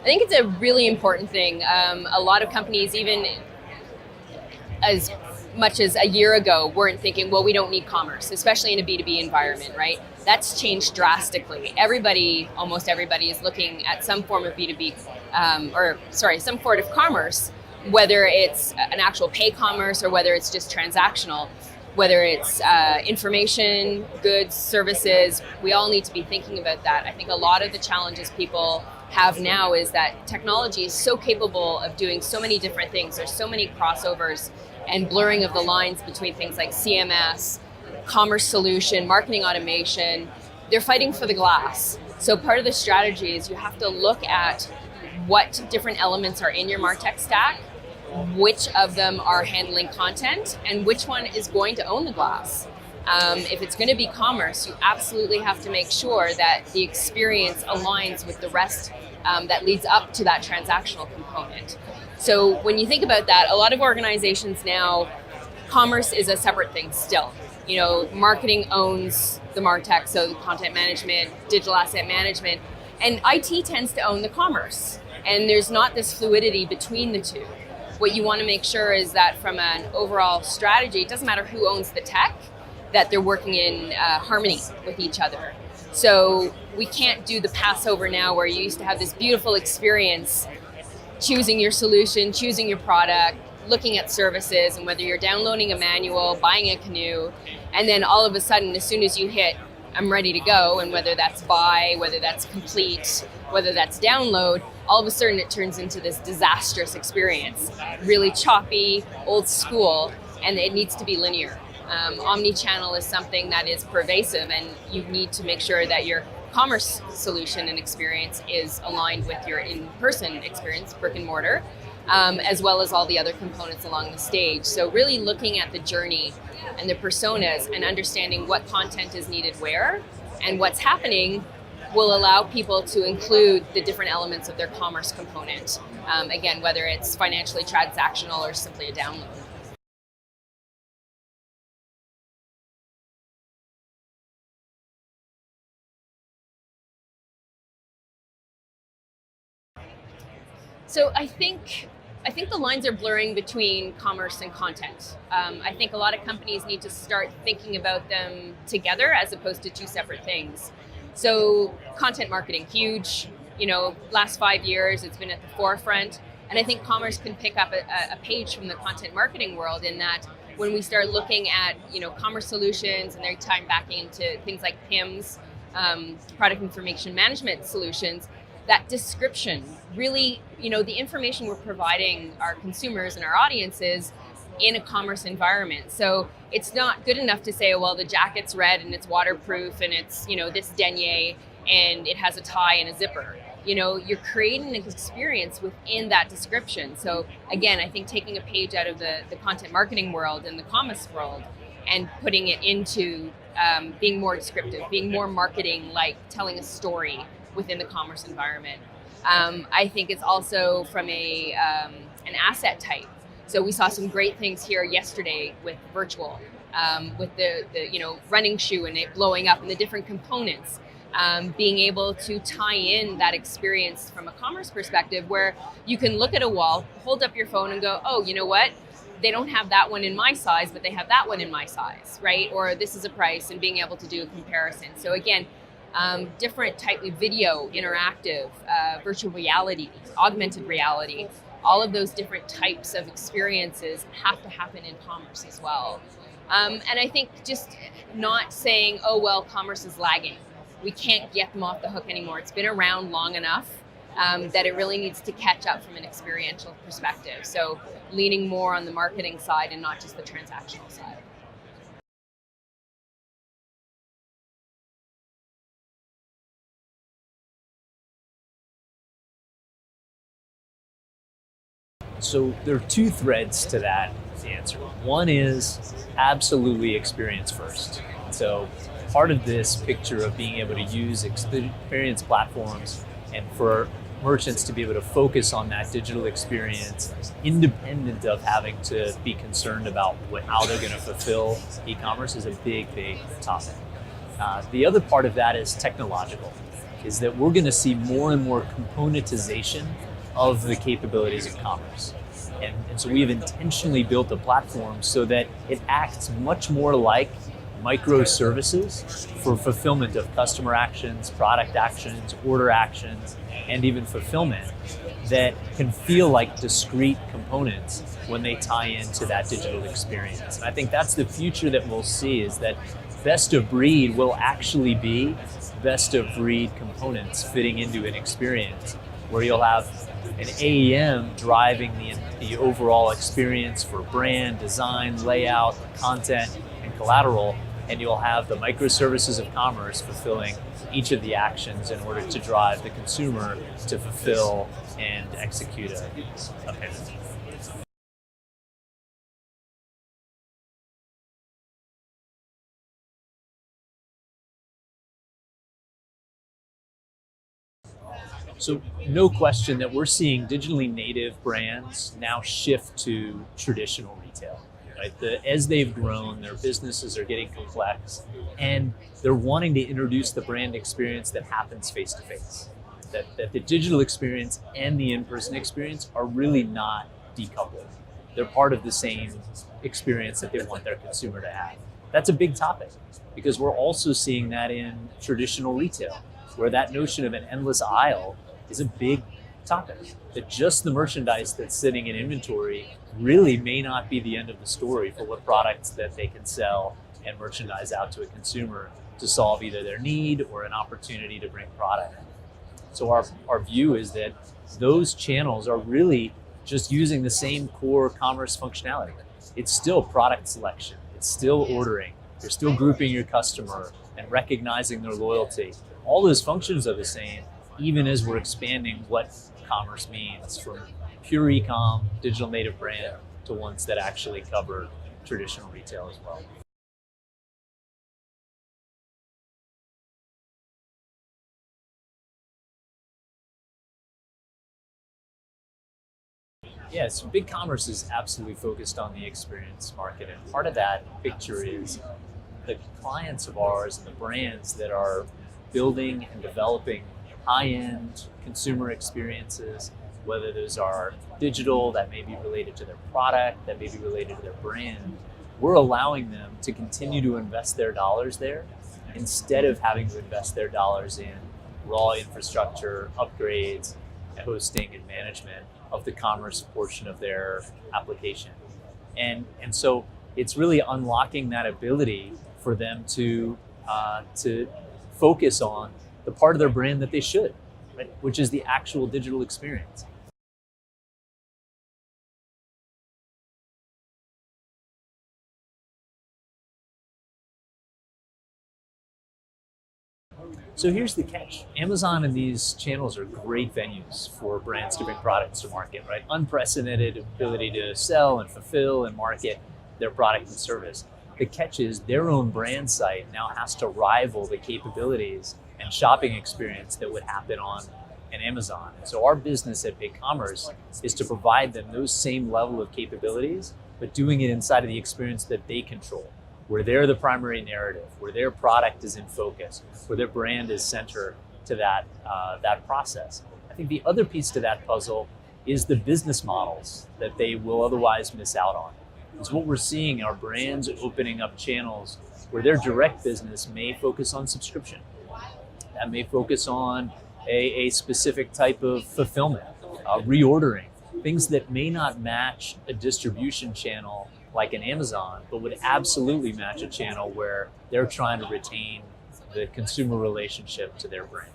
I think it's a really important thing. A lot of companies, even as much as a year ago, weren't thinking, well, we don't need commerce, especially in a B2B environment, right? That's changed drastically. Almost everybody is looking at some form of B2B, some form of commerce, whether it's an actual pay commerce or whether it's just transactional, whether it's information, goods, services. We all need to be thinking about that. I think a lot of the challenges people have now is that technology is so capable of doing so many different things. There's so many crossovers and blurring of the lines between things like CMS, commerce solution, marketing automation. They're fighting for the glass. So part of the strategy is you have to look at what different elements are in your MarTech stack, which of them are handling content, and which one is going to own the glass. If it's going to be commerce, you absolutely have to make sure that the experience aligns with the rest that leads up to that transactional component. So when you think about that, a lot of organizations now, commerce is a separate thing still. Marketing owns the MarTech, so the content management, digital asset management, and IT tends to own the commerce. And there's not this fluidity between the two. What you want to make sure is that from an overall strategy, it doesn't matter who owns the tech, that they're working in harmony with each other. So we can't do the Passover now where you used to have this beautiful experience choosing your solution, choosing your product, looking at services, and whether you're downloading a manual, buying a canoe, and then all of a sudden, as soon as you hit, I'm ready to go, and whether that's buy, whether that's complete, whether that's download, all of a sudden it turns into this disastrous experience, really choppy, old school, and it needs to be linear. Omni-channel is something that is pervasive, and you need to make sure that your commerce solution and experience is aligned with your in-person experience, brick and mortar, as well as all the other components along the stage. So really looking at the journey and the personas and understanding what content is needed where and what's happening will allow people to include the different elements of their commerce component. Again, whether it's financially transactional or simply a download. So I think the lines are blurring between commerce and content. I think a lot of companies need to start thinking about them together as opposed to two separate things. So content marketing, huge, last 5 years, it's been at the forefront. And I think commerce can pick up a page from the content marketing world in that when we start looking at, commerce solutions and they're tying back into things like PIMS, product information management solutions, that description really, the information we're providing our consumers and our audiences in a commerce environment. So it's not good enough to say, well, the jacket's red and it's waterproof and it's, this denier and it has a tie and a zipper. You're creating an experience within that description. So again, I think taking a page out of the content marketing world and the commerce world and putting it into being more descriptive, being more marketing, like telling a story within the commerce environment. I think it's also from an asset type. So we saw some great things here yesterday with virtual, with the running shoe and it blowing up and the different components. Being able to tie in that experience from a commerce perspective where you can look at a wall, hold up your phone and go, oh, you know what? They don't have that one in my size, but they have that one in my size, right? Or this is a price, and being able to do a comparison. So again, different type of video, interactive, virtual reality, augmented reality, all of those different types of experiences have to happen in commerce as well. And I think just not saying, oh, well, commerce is lagging. We can't get them off the hook anymore. It's been around long enough that it really needs to catch up from an experiential perspective. So leaning more on the marketing side and not just the transactional side. So there are two threads to that answer. One is absolutely experience first. So part of this picture of being able to use experience platforms and for merchants to be able to focus on that digital experience independent of having to be concerned about how they're going to fulfill e-commerce is a big, big topic. The other part of that is technological. is that we're going to see more and more componentization of the capabilities in commerce. And so we have intentionally built a platform so that it acts much more like microservices for fulfillment of customer actions, product actions, order actions, and even fulfillment that can feel like discrete components when they tie into that digital experience. And I think that's the future that we'll see, is that best of breed will actually be best of breed components fitting into an experience where you'll have an AEM driving the overall experience for brand, design, layout, content, and collateral, and you'll have the microservices of commerce fulfilling each of the actions in order to drive the consumer to fulfill and execute a payment. So no question that we're seeing digitally native brands now shift to traditional retail. Right? As they've grown, their businesses are getting complex, and they're wanting to introduce the brand experience that happens face to face. That the digital experience and the in-person experience are really not decoupled. They're part of the same experience that they want their consumer to have. That's a big topic, because we're also seeing that in traditional retail, where that notion of an endless aisle is a big topic. That just the merchandise that's sitting in inventory really may not be the end of the story for what products that they can sell and merchandise out to a consumer to solve either their need or an opportunity to bring product. So our view is that those channels are really just using the same core commerce functionality. It's still product selection, it's still ordering, you're still grouping your customer and recognizing their loyalty. All those functions are the same, even as we're expanding what commerce means from pure e-com, digital native brand, to ones that actually cover traditional retail as well. Yeah, so BigCommerce is absolutely focused on the experience market, and part of that picture is the clients of ours and the brands that are building and developing high-end consumer experiences, whether those are digital, that may be related to their product, that may be related to their brand. We're allowing them to continue to invest their dollars there instead of having to invest their dollars in raw infrastructure, upgrades, hosting, and management of the commerce portion of their application. And so it's really unlocking that ability for them to focus on the part of their brand that they should, right? Which is the actual digital experience. So here's the catch. Amazon and these channels are great venues for brands to bring products to market, right? Unprecedented ability to sell and fulfill and market their product and service. The catch is their own brand site now has to rival the capabilities and shopping experience that would happen on an Amazon. And so our business at BigCommerce is to provide them those same level of capabilities, but doing it inside of the experience that they control, where they're the primary narrative, where their product is in focus, where their brand is center to that process. I think the other piece to that puzzle is the business models that they will otherwise miss out on. Because what we're seeing are brands opening up channels where their direct business may focus on subscription. That may focus on a specific type of fulfillment, reordering, things that may not match a distribution channel like an Amazon, but would absolutely match a channel where they're trying to retain the consumer relationship to their brand.